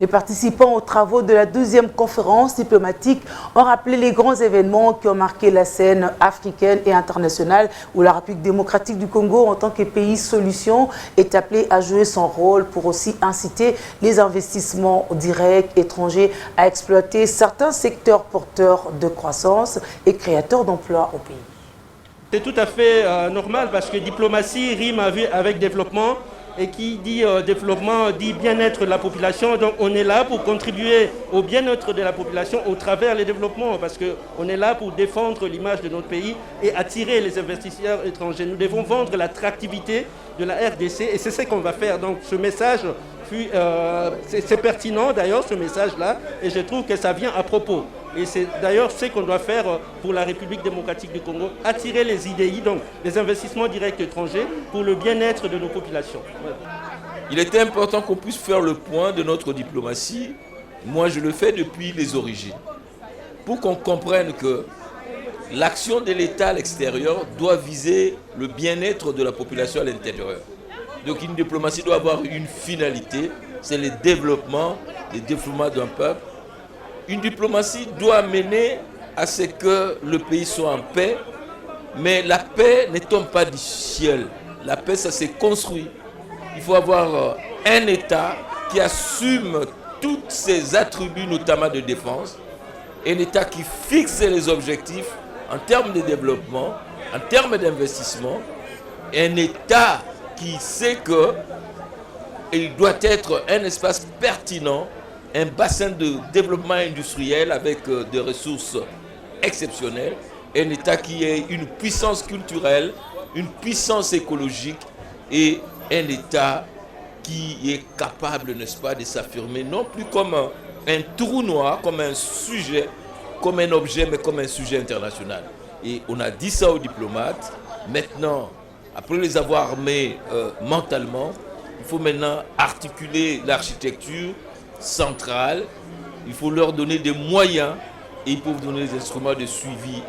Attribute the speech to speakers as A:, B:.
A: Les participants aux travaux de la 12e conférence diplomatique ont rappelé les grands événements qui ont marqué la scène africaine et internationale où la République démocratique du Congo, en tant que pays solution, est appelée à jouer son rôle pour aussi inciter les investissements directs étrangers à exploiter certains secteurs porteurs de croissance et créateurs d'emplois au pays.
B: C'est tout à fait normal parce que diplomatie rime avec développement. Et qui dit développement dit bien-être de la population. Donc on est là pour contribuer au bien-être de la population au travers les développements, parce qu'on est là pour défendre l'image de notre pays et attirer les investisseurs étrangers. Nous devons vendre l'attractivité de la RDC et c'est ce qu'on va faire. Donc ce message, c'est pertinent d'ailleurs ce message-là, et je trouve que ça vient à propos. Et c'est d'ailleurs ce qu'on doit faire pour la République démocratique du Congo, attirer les IDI, donc les investissements directs étrangers, pour le bien-être de nos populations. Voilà.
C: Il était important qu'on puisse faire le point de notre diplomatie. Moi, je le fais depuis les origines. Pour qu'on comprenne que l'action de l'État à l'extérieur doit viser le bien-être de la population à l'intérieur. Donc une diplomatie doit avoir une finalité, c'est le développement d'un peuple. Une diplomatie doit mener à ce que le pays soit en paix, mais la paix ne tombe pas du ciel. La paix, ça s'est construit. Il faut avoir un État qui assume tous ses attributs, notamment de défense, un État qui fixe les objectifs en termes de développement, en termes d'investissement, un État qui sait qu'il doit être un espace pertinent, un bassin de développement industriel avec des ressources exceptionnelles, un État qui est une puissance culturelle, une puissance écologique et un État qui est capable, n'est-ce pas, de s'affirmer non plus comme un trou noir, comme un sujet, comme un objet, mais comme un sujet international. Et on a dit ça aux diplomates. Maintenant, après les avoir armés mentalement, il faut maintenant articuler l'architecture centrale, il faut leur donner des moyens et il faut donner des instruments de suivi.